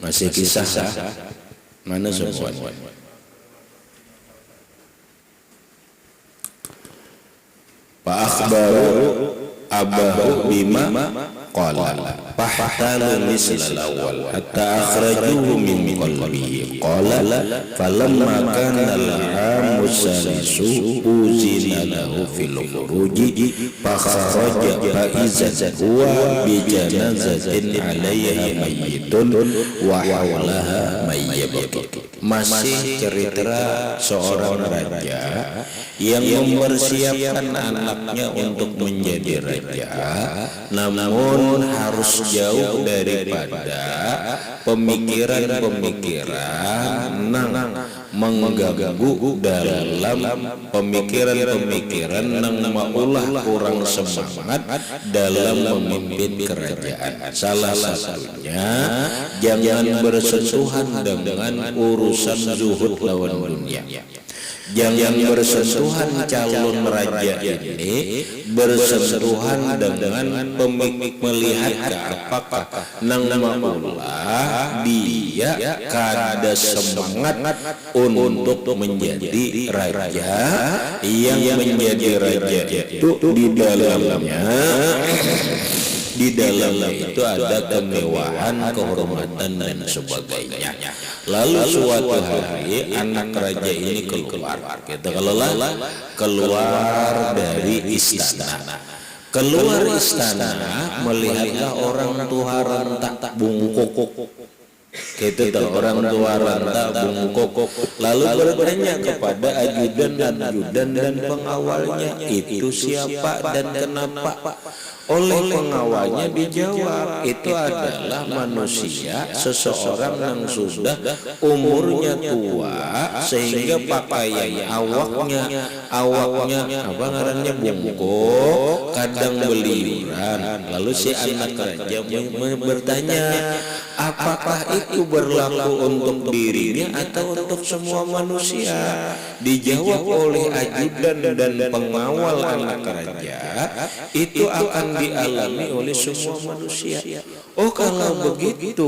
Masih kisah mana semua? Fa akhbaru abahu bima qala fahtalu mislal awwal hatta akhrajuhu min qalbihi qala falamma kana al-aam salisu uzina lahu fil khuruji fa kharaja fa iza huwa bi janazatin 'alayha mayyitun wa hawlaha mayyitun. Masih cerita seorang raja yang mempersiapkan anaknya untuk menjadi raja, namun harus jauh daripada pemikiran-pemikiran mengganggu dalam pemikiran-pemikiran yang maulah kurang semangat dalam memimpin kerajaan. Salah satunya jangan bersentuhan dengan urusan zuhud lawan dunia. Jangan bersentuhan calon raja ini bersentuhan dengan melihat apakah nang maulah dia kada semangat untuk menjadi raja, yang menjadi raja itu di dalamnya itu ada kemewahan, kehormatan dan sebagainya. Lalu suatu hari anak raja ini keluar, kita keluar dari istana. Keluar istana melihatlah orang tua rentak bungkuk. Kita tahu orang tua rentak bungkuk. Lalu bertanya kepada ajudan dan pengawalnya, itu siapa dan kenapa? Oleh pengawalnya dijawab, itu adalah manusia, seseorang yang sudah umurnya tua sehingga pakaian awaknya apa ngarannya bungkuk, kadang beliuran. Lalu si anak raja bertanya, apakah itu berlaku untuk dirinya atau untuk semua manusia? Dijawab oleh ajudan dan pengawal anak raja, itu akan dialami oleh semua manusia. Oh, kalau begitu,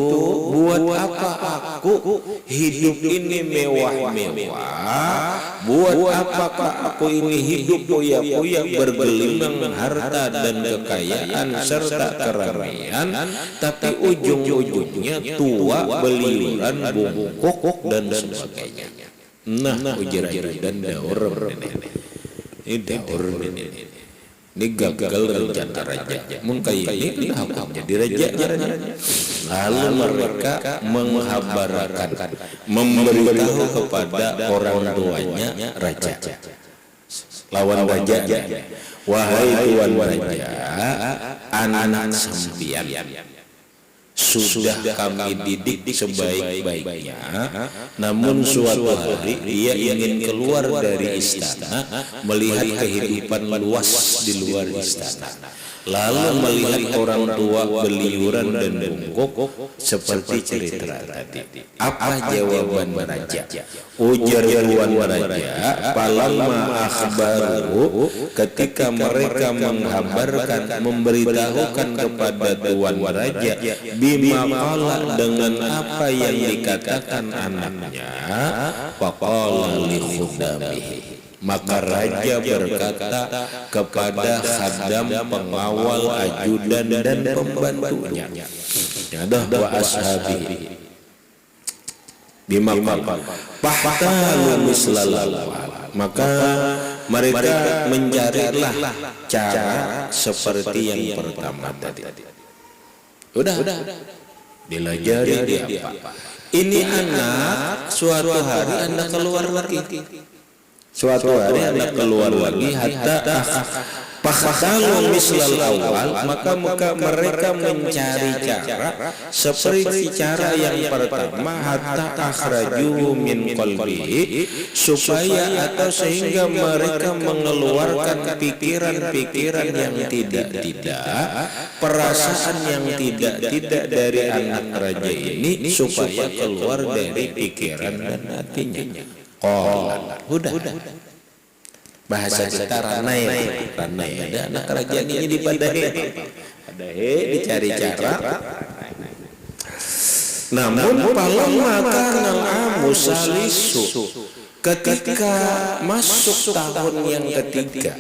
buat apa aku hidup ini mewah-mewah? Buat apakah aku ini hidup poya-poya bergelimang harta dan kekayaan serta keramaian, tapi ujung-ujungnya tua, beliuran, bungkuk dan sebagainya. Nah, ujar dan daur ini daur ini gagal rencana raja. Mun kaya ini aku jadi raja. Lalu mereka menghabarkan, memberitahu kepada orang tuanya raja, lawan raja, wahai tuan raja, anak sampian sudah kami didik sebaik-baiknya, namun suatu hari dia ingin keluar dari istana melihat kehidupan luas di luar istana. Lalu melihat orang tua beliuran dan bungkuk seperti cerita tadi. Apa jawaban raja? Ujar tuan raja, palamma akhbaru, ketika mereka menghabarkan, memberitahukan kepada tuan raja bima qala, dengan apa yang dikatakan anaknya, faqala li khudamihi, maka raja berkata kepada khadam, pengawal, ajudan dan pembantunya, ada wa ashabi bima qala fahtalu mislal awwal, maka mereka mencarilah cara seperti yang pertama tadi. Udah dilajari dia apa? Ini anak suatu hari anak keluar lagi. Suatu hari anak keluar lagi, hatta fakhtalu mislal awal, maka mereka mencari cara seperti cara yang pertama, hatta akhraju min qalbihi, supaya atau sehingga mereka mengeluarkan pikiran-pikiran yang tidak, perasaan yang tidak dari anak raja ini, supaya keluar dari pikiran dan hatinya. Udah. bahasa kita ranai ada anak kerajaan ini di Padahe dicari cara. Namun palamma kanal amu salisu, ketika masuk tahun yang ketiga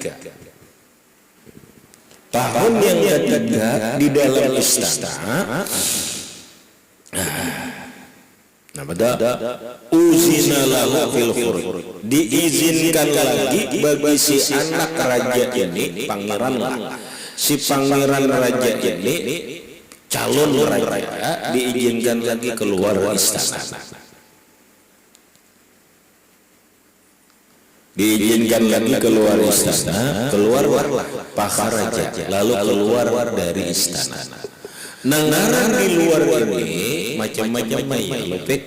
di dalam istana, uzina lahu fil khuruj, diizinkan lagi bagi si anak raja ini, pangeran lah, si pangeran raja ini, calon raja, diizinkan lagi keluar istana. Diizinkan lagi keluar istana, keluarlah pakar raja, lalu keluar dari istana. Nangaran di luar ini macam-macam ya lepek.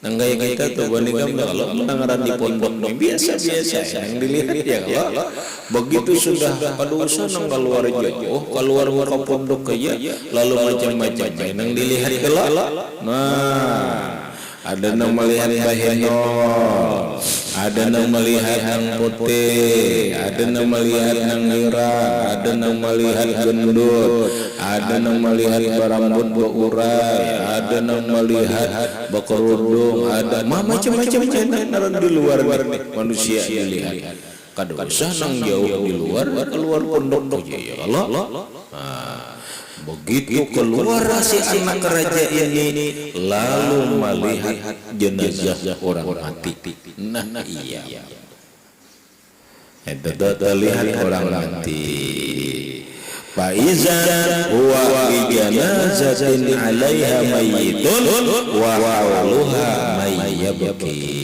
Nanggaya kita tuh bandingkan kalau nangaran di pondok biasa-biasa yang dilihat ya kalau begitu sudah padusan nang keluar jauh, keluar ke pondok kaya, lalu macam-macam yang dilihat kalau ada yang melihat bahenol, ada yang melihat yang putih, ada yang melihat yang irang, ada yang melihat gendut, ada yang melihat berambut berurai, ada yang melihat berkerudung, ada macam-macam yang di luar nih manusia dilihat. Kada usah nang jauh di luar, keluar pondok aja ya Allah. Begitu keluar si anak raja ini, lalu melihat jenazah orang mati. Nah iya, itu lihat orang mati. Faizan huwa bi janazatin 'alaiha mayyitun wa hawluha mayyabki.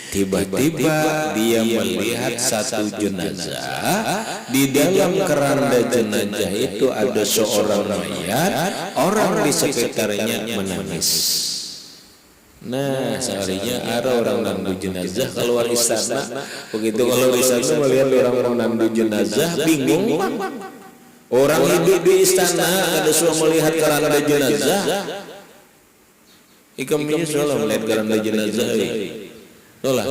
Tiba-tiba dia melihat satu jenazah, di dalam keranda jenazah itu ada seorang mayat, orang di sekitarnya menangis. Nah, seharinya ada orang nandu jenazah keluar istana, begitu kalau istana melihat orang nandu jenazah bingung. Orang hidup di istana ada suami melihat keranda jenazah, ikamnya soal melihat keranda jenazah. Tolah,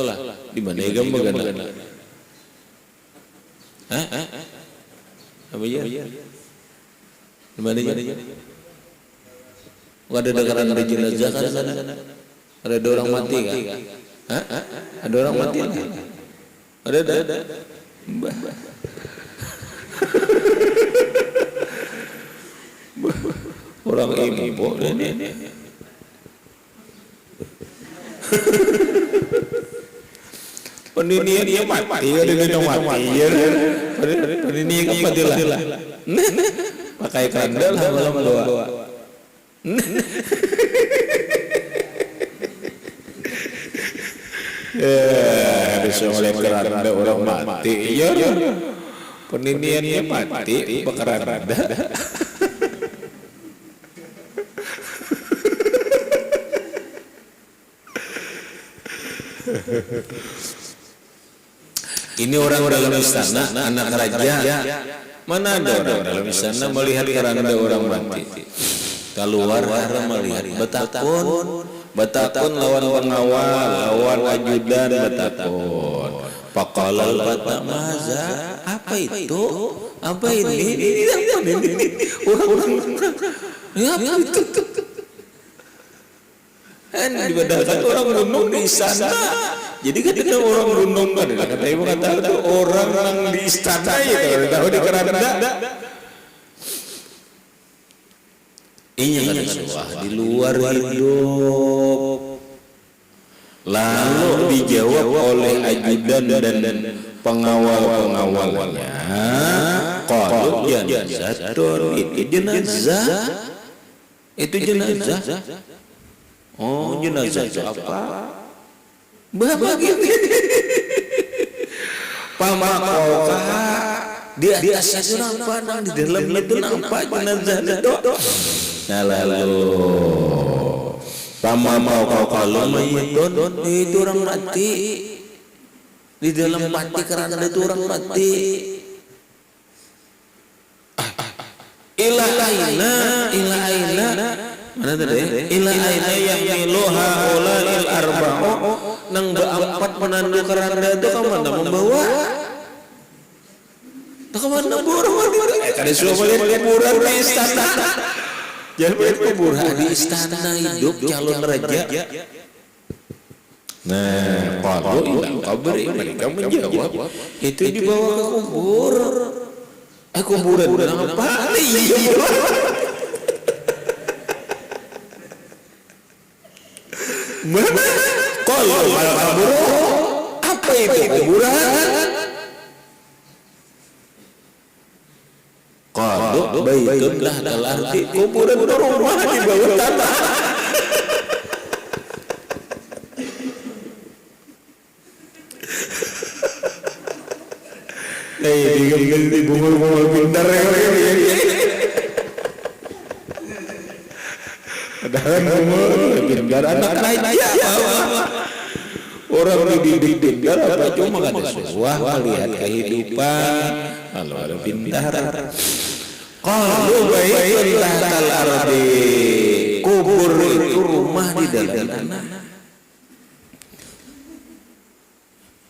di mana igam bagana? Apa ya? Di mana ya? Ada keranda jenazah kan sana? Ada orang mati kan? Ada orang mati kan? Ada. Orang ibu ini. Pendirian dia mati, ada yang mati, pendirian apa dia lah? Pakai kandel malam doa. Ada semua keranda orang mati, ya. Pendirian dia mati, keranda. Ini orang dalam istana, anak raja. Mana ada orang dalam istana melihat keranda orang mati? Keluar melihat betakun lawan pengawal, lawan ajudan betakun. Pakalal batamaza, apa itu? Apa ini? Orang. Ya apa itu? Dibadalkan orang gunung di sana. Jadi ketika orang gunung kan, kata ibu kata itu orang yang di istana itu, tahu di keranda. Ini kan di luar hidup. Lalu dijawab oleh ajudan dan pengawal-pengawalnya. Qalu jenazah, itu jenazah. Itu jenazah. Oh, jenazah apa? Begini. Pamakauka di atas nampak di dalamnya itu nampak jenazah itu. Nah lalu pamakauka lumayitun itu orang mati di dalam mati kerana itu orang mati. Ila aina mana tadi? Ila aina yang miluha ulal arba'u nang beampat menandu keranda itu kemana membawa? Nah kemana burung? Kada suruh melihat kuburan di istana. Jangan melihat kuburan di istana hidup calon raja. Nah, kalau ilang kabar mereka menjawab itu dibawa ke kubur. Kuburan apa? Iya. Mana? Kalau kabur apa itu kuburan? Kalau baitun lah dalam arti kuburan rumah di bawah tanah. Di bungul-bungul pintar ya. Padahal bungul pintar anak raja. Orang dididik pintar apa cuma ada sesuatu melihat kehidupan lalu ada pintar. Kalau baiklah tal ardi kubur itu rumah di dalam tanah.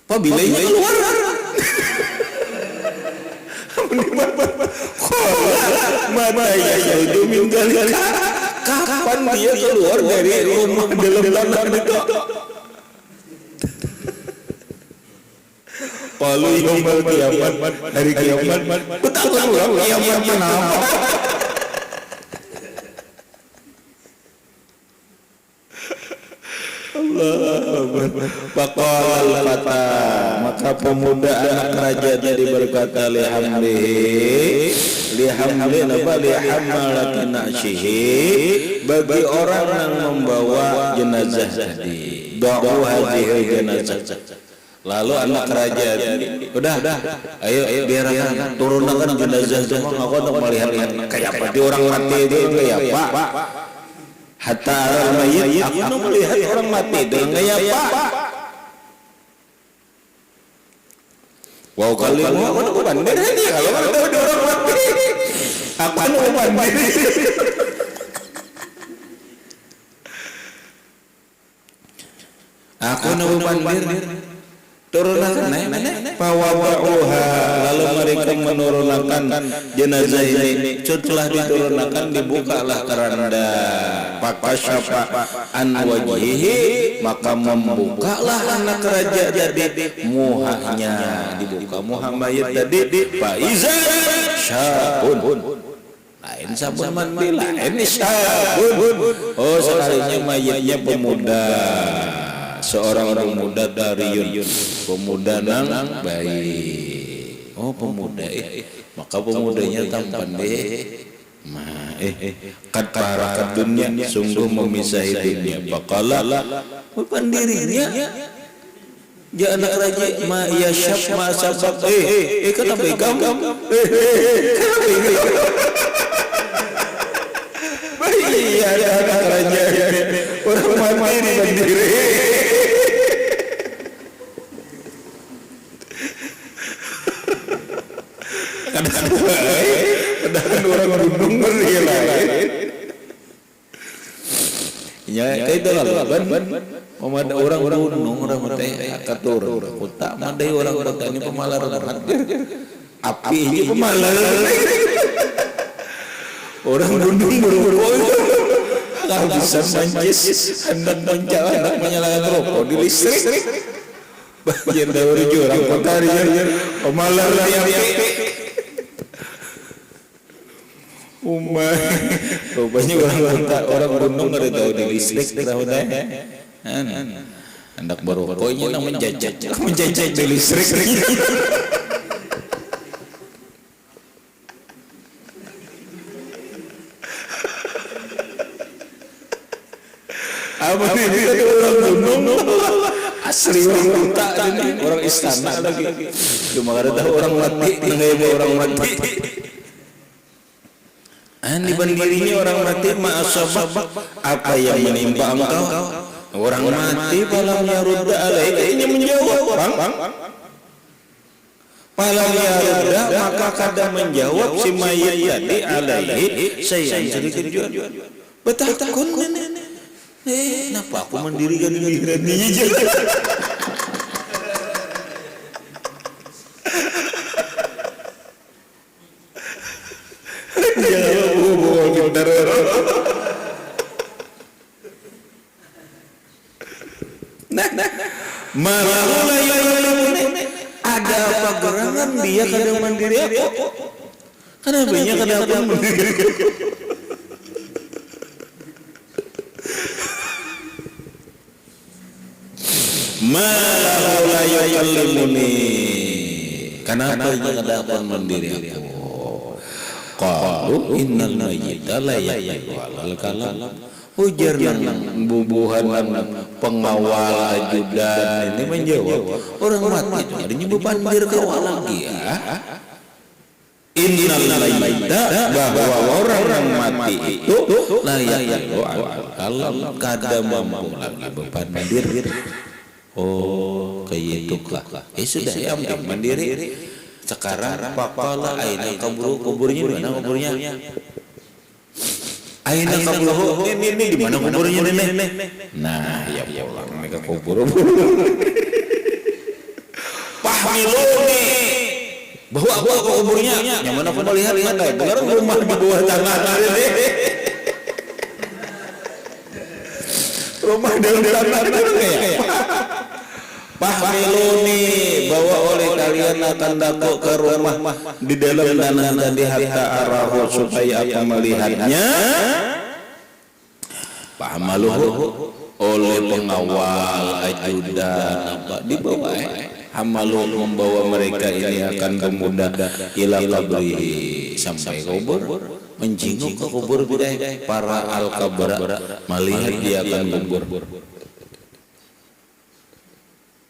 Apabila ini keluar mata ya itu minggal kapan dia keluar dari rumah dalam tanah itu? Kalau yomal kiamat hari kiamat betul kiamat kenapa? Faqala al-fata, maka pemuda anak raja tadi berkata lihamalatin na'syihi, bagi orang yang membawa jenazah tadi, da'u hadhihi jenazah. Lalu anak raja udah ayo biarkan turunkan jenazah semua, aku untuk melihat kayak apa di orang mati itu kayak apa. Hatta al-mayyit, aku nak melihat orang mati dengan gaya apa? Wow, kali ini aku nak banding ni kalau ada orang mati, aku nak banding. Aku nak banding. Turunkan pawabauha, lalu mereka menurunkan jenazah ini. Setelah diturunkan dibukalah keranda, pakasyafa an wajhihi, maka membukalah anak raja jadi muhanya dibuka muha mayit tadi. Faiza syabun, lain sabun mandi, lain syabun. Oh sekalinya mayitnya pemuda, seorang pemuda Dariun, pemuda nang baik. Oh pemuda, maka pemudanya tampan deh. Kad parakat dunia, sungguh memisahi dunia. Bakala pendirinya ya anak raja ma yasyab ma sabab. Kenapa kamu? Iya anak raja orang mati berdiri. Kadang orang gunung berdiri lain. Ya kita lah ban. Ada orang gunung orang teh akatur kota madai orang kota ini pemalar api ini pemalar. Orang gunung buru-buru kehabisan mancis, hendak menyalakan rokok di listrik. Bagian dari jurang kota dia pemalar yang rupanya orang gunung ada tahu di listrik tahu dah. Hendak berokoknya nang menjajah di listrik. Apa ini orang gunung asli orang kota ini orang istana lagi. Cuma ada tahu orang mati, nggak orang mati. Di berdirinya orang mati ma'asabak, apa yang menimpa engkau? Orang mati falam yarudda alaihi, menjawab bang. Falam yarudda, maka kada menjawab si mayit tadi alaihi sayang sedikit jual. Betakun Kenapa aku mendirikan ini aja? Malah ada apa gerangan dia kadang mandiri aku? Kenapa nya kadang aku mandiri? Malah la yukallimuni. Kenapa nya kadang aku mandiri aku? Qalu innal mayyita la yaqbalu kalam. Ujar nang bubuhan pengawal ajudan ini menjawab orang mati itu adanya bebandir kawal lagi ya. Innal mayyita bahwa orang mati itu la yaqbalu kalam kada mampu lagi bebandir. Oh kayak itukah. Sudah ya mandiri. Sekarang faqala aina kuburnya di mana kuburnya? Aina kubur ini di mana kuburnya nenek? Nah, ya pulang mereka kubur. Pahmiluni bahwa aku kuburnya. Yang mana aku melihat mana? Benar rumah di bawah tanah ini. Rumah dalam tanah kayak. Pahmiluni bawa oleh kalian akan daku ke rumah di dalam tanah tadi hatta arahu supaya aku melihatnya. Pahmaluhu oleh pengawal ajudan apa dibawa hamalu membawa mereka ini akan kemudah ila qabri sampai kubur menjenguk ke kubur bidai para al-kabra melihat dia akan kubur.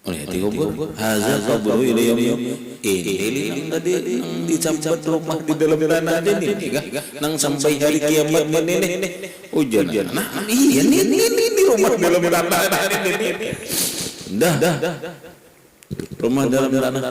Lihat kubur hazal qabru ila yaum ini tadi dicambat rumah di dalam tanah aja nih nang sampai hari kiamat ini hujan nah iya ini rumah dalam tanah ini dah rumah dalam tanah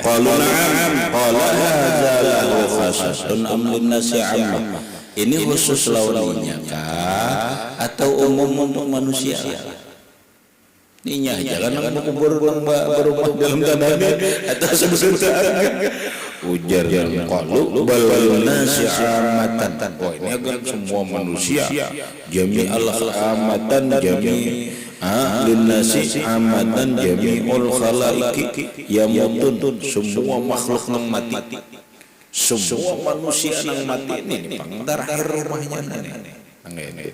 qalu na'am qala hadza lahu khasasun am linnasi 'amma. Ini khusus lawannya kah atau umum untuk manusia? Ini aja kan kubur berumah dalam tanah atau sebenarnya ujar yang qalu bal nasi 'ammatan. Oh ini akan semua manusia jami al-amatan jami linnasi amatan jami'ul khalaiki yamutun semua makhluk yang mati semua manusia yang mati ini terakhir rumahnya ini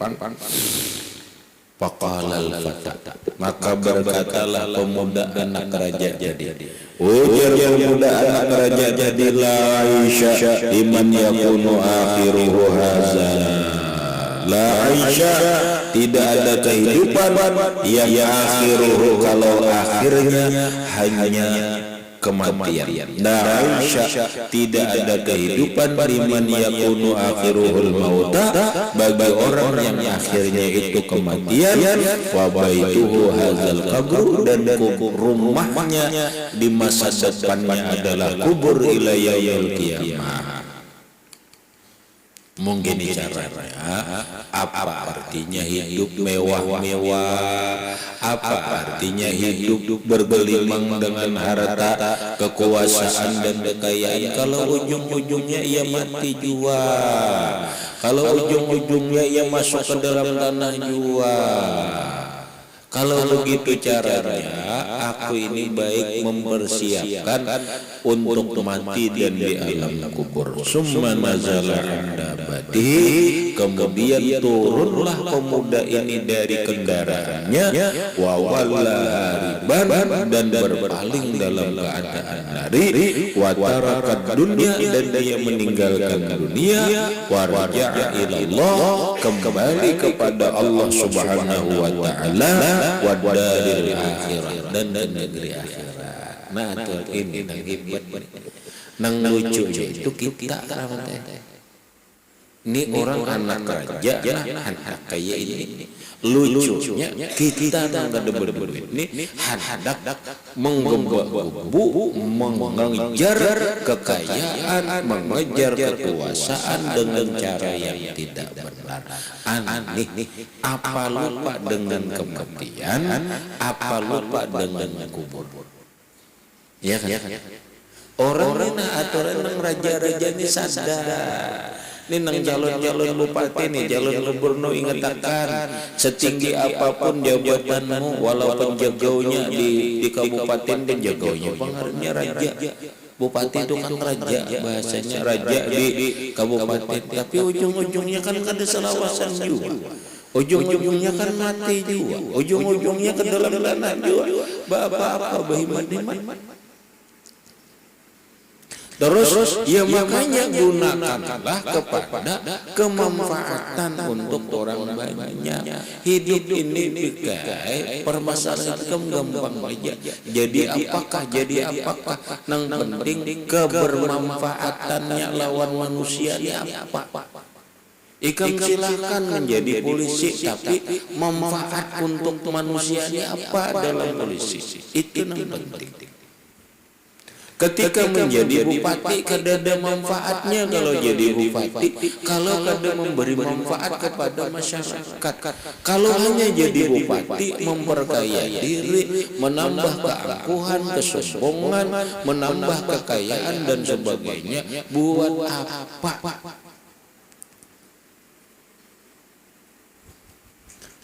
faqalal fata maka berkatalah pemuda anak raja jadi ujar pemuda anak raja jadi la Aisyah iman yakunu akhiruhu haza la Aisyah tidak ada kehidupan yang akhiruhu kalau akhirnya hanya kematian. La Aisyah tidak ada kehidupan liman yakunu akhiruhul mauta bagi orang yang akhirnya itu kematian wa baituhu hadzal qabru dan rumahnya di masa depannya adalah kubur ila yaumil qiyamah. Mungkin caranya apa artinya hidup mewah-mewah, apa artinya hidup bergelimang dengan harta, kekuasaan dan kekayaan kalau ujung-ujungnya ia mati jua, kalau ujung-ujungnya ia masuk ke dalam tanah jua. Kalau begitu caranya, aku ini baik mempersiapkan untuk mati dan di alam kubur. Summa nazala anda badi, kemudian turunlah pemuda ini dari kendaraannya, wa walla hariban dan berpaling dalam keadaan lari, wa tarakat dunya dan dia meninggalkan dunia, wa raja'a ilallah kembali kepada Allah Subhanahu wa taala. Wadaril akhirat dan negeri akhirat. Nah tuh ini nang hebat nang lucu itu kita Ini orang anak raja, anak kaya ini. Lucunya kita nggak ada berduit ini hendak menggebu-gebu mengejar kekayaan, mengejar kekuasaan dengan cara yang tidak benar. Aneh, apa lupa dengan kematian, apa lupa dengan kubur. Ya kan? Orang ini aturan raja-raja ini sadar. Ini nang calon-calon bupati nih, calon gubernur ingatakan setinggi apapun jabatanmu, walaupun jagaunya di kabupaten dan jagaunya pengaruhnya raja. Bupati itu kan raja, bahasanya raja di kabupaten, tapi ujung-ujungnya kan ada selawasan juga. Ujung-ujungnya kan mati juga. Ujung-ujungnya ke dalam tanah juga. Bapak-bapak bahiman. Terus ya makanya gunakanlah kepada kemanfaatan untuk orang banyak. Hidup ini dikai permasalahan gampang aja. Jadi apakah nang penting kebermanfaatannya lawan manusia ini apa? Ikam silahkan menjadi polisi, tapi manfaat untuk manusianya apa dalam polisi? Itu yang penting. Ketika menjadi bupati kada ada manfaatnya kalau jadi bupati, kalau kada memberi manfaat kepada masyarakat. Kalau hanya jadi bupati memperkaya diri, menambah keangkuhan, kesombongan, menambah kekayaan dan sebagainya, buat apa?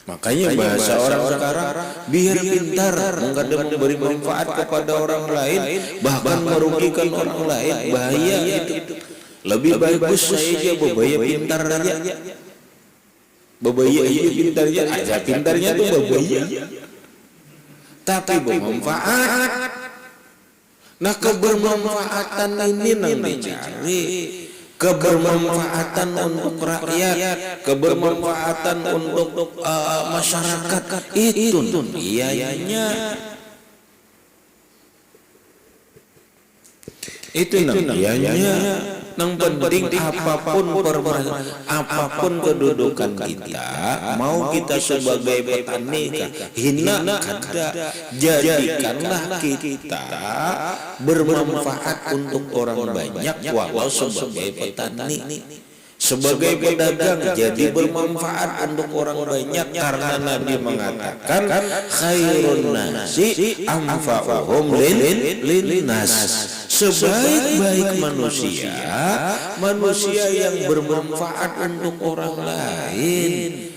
Makanya bahasa orang sekarang biar pintar, mengada memberi manfaat kepada orang lain, bahkan merugikan orang lain, bahaya itu. Lebih bagus saya aja bebaya pintar aja. Bebaya aja pintarnya, aja pintarnya tuh bebaya. Tapi bermanfaat. Nah kebermanfaatan ini nang dicari. Kebermanfaatan untuk rakyat, kebermanfaatan untuk masyarakat itu ianya. Itu ianya. Nang penting apapun kedudukan kita, mau kita sebagai petani hina kada, jadikanlah kita bermanfaat untuk orang banyak walau sebagai petani. Sebagai pedagang jadi bermanfaat untuk orang banyak, karena Nabi mengatakan khairun nasi anfa'uhum linnas. Sebaik-baik manusia yang bermanfaat untuk orang lain.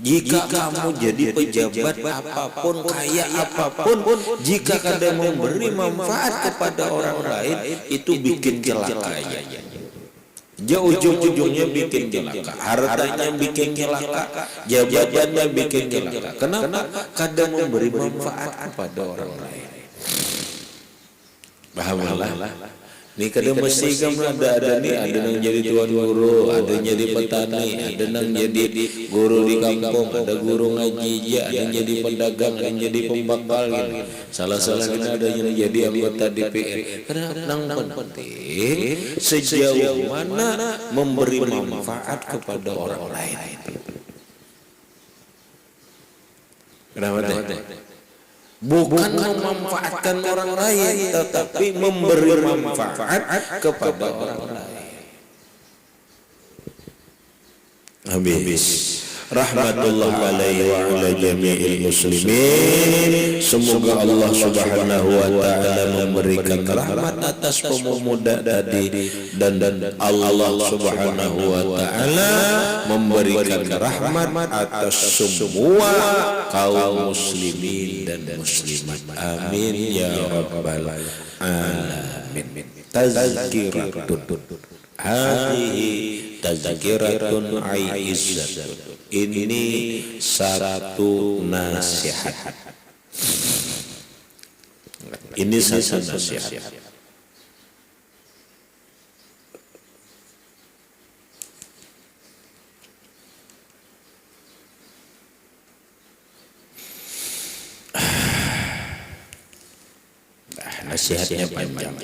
Jika kamu jadi pejabat apapun, kaya apapun, jika kada memberi manfaat kepada orang lain, itu bikin celaka. Ujung-ujungnya bikin celaka, hartanya bikin celaka, jabatannya bikin celaka. Kenapa? Kadang memberi manfaat kepada orang lain. Pahamlah. Ini kadang mesti kamu ada yang jadi tuan guru, ada yang jadi petani, ada yang jadi guru di kampung, ada guru ngaji, ada yang jadi pedagang, ada yang jadi pembakal gitu. Salah-salah ada yang jadi anggota DPR. Karena penting sejauh mana memberi manfaat kepada orang lain. Kenapa? Bukan memanfaatkan orang lain, tetapi memberi manfaat kepada orang lain. Habis. Rahmatullah alaihi wa ala jami'il muslimin. Semoga Allah subhanahu wa ta'ala memberikan rahmat atas pemuda tadi, dan Allah subhanahu wa ta'ala memberikan rahmat atas semua kaum muslimin dan muslimat. Amin ya rabbal alamin. Tazkiratun hadhihi tazkiratun aizzatun. Ini satu nasihat. Ini satu nasihat. Nasihatnya panjang.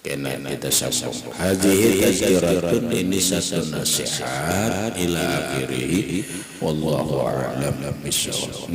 kena kita sambung. Hadhihi tazkiratun, ini satu nasihat ila akhirih. Wallahu a'lam bishawab.